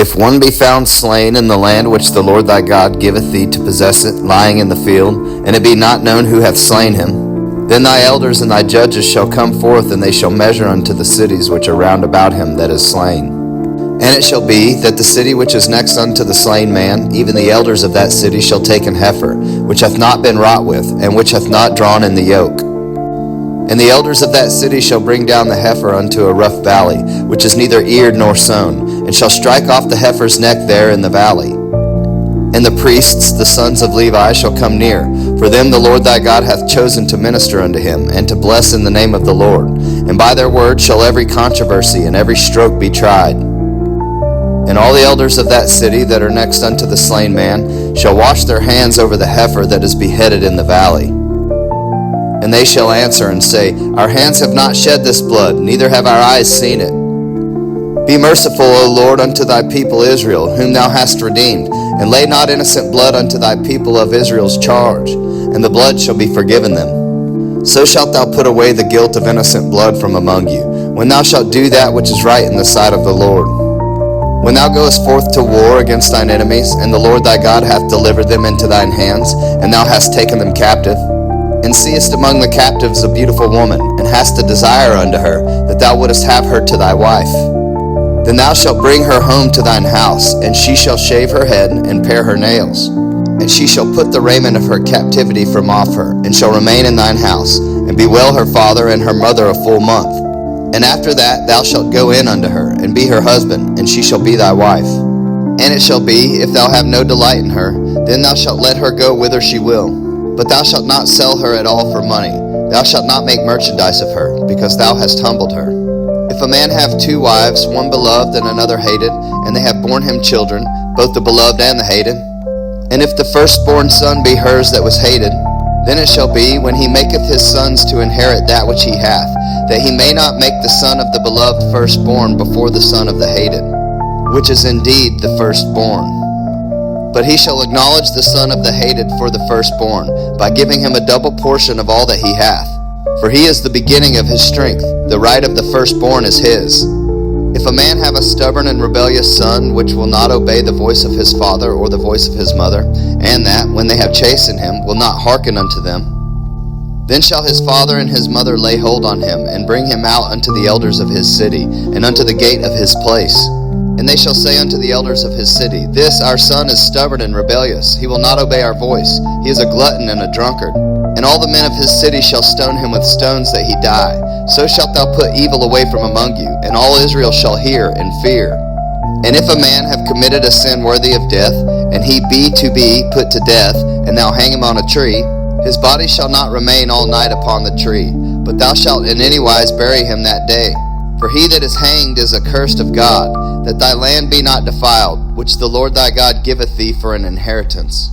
If one be found slain in the land which the Lord thy God giveth thee to possess it, lying in the field, and it be not known who hath slain him, then thy elders and thy judges shall come forth, and they shall measure unto the cities which are round about him that is slain. And it shall be that the city which is next unto the slain man, even the elders of that city shall take an heifer, which hath not been wrought with, and which hath not drawn in the yoke. And the elders of that city shall bring down the heifer unto a rough valley, which is neither eared nor sown, and shall strike off the heifer's neck there in the valley. And the priests, the sons of Levi, shall come near, for them the Lord thy God hath chosen to minister unto him, and to bless in the name of the Lord. And by their word shall every controversy and every stroke be tried. And all the elders of that city that are next unto the slain man shall wash their hands over the heifer that is beheaded in the valley. And they shall answer and say, Our hands have not shed this blood, neither have our eyes seen it. Be merciful, O Lord, unto thy people Israel, whom thou hast redeemed, and lay not innocent blood unto thy people of Israel's charge, and the blood shall be forgiven them. So shalt thou put away the guilt of innocent blood from among you, when thou shalt do that which is right in the sight of the Lord. When thou goest forth to war against thine enemies, and the Lord thy God hath delivered them into thine hands, and thou hast taken them captive, and seest among the captives a beautiful woman, and hast a desire unto her, that thou wouldest have her to thy wife, then thou shalt bring her home to thine house, and she shall shave her head, and pare her nails. And she shall put the raiment of her captivity from off her, and shall remain in thine house, and bewail her father and her mother a full month. And after that thou shalt go in unto her, and be her husband, and she shall be thy wife. And it shall be, if thou have no delight in her, then thou shalt let her go whither she will. But thou shalt not sell her at all for money. Thou shalt not make merchandise of her, because thou hast humbled her. If a man have two wives, one beloved and another hated, and they have borne him children, both the beloved and the hated, and if the firstborn son be hers that was hated, then it shall be, when he maketh his sons to inherit that which he hath, that he may not make the son of the beloved firstborn before the son of the hated, which is indeed the firstborn. But he shall acknowledge the son of the hated for the firstborn, by giving him a double portion of all that he hath. For he is the beginning of his strength, the right of the firstborn is his. If a man have a stubborn and rebellious son, which will not obey the voice of his father or the voice of his mother, and that, when they have chastened him, will not hearken unto them, then shall his father and his mother lay hold on him, and bring him out unto the elders of his city, and unto the gate of his place. And they shall say unto the elders of his city, This our son is stubborn and rebellious, he will not obey our voice, he is a glutton and a drunkard. And all the men of his city shall stone him with stones that he die. So shalt thou put evil away from among you, and all Israel shall hear and fear. And if a man have committed a sin worthy of death, and he be to be put to death, and thou hang him on a tree, his body shall not remain all night upon the tree, but thou shalt in any wise bury him that day. For he that is hanged is accursed of God, that thy land be not defiled, which the Lord thy God giveth thee for an inheritance.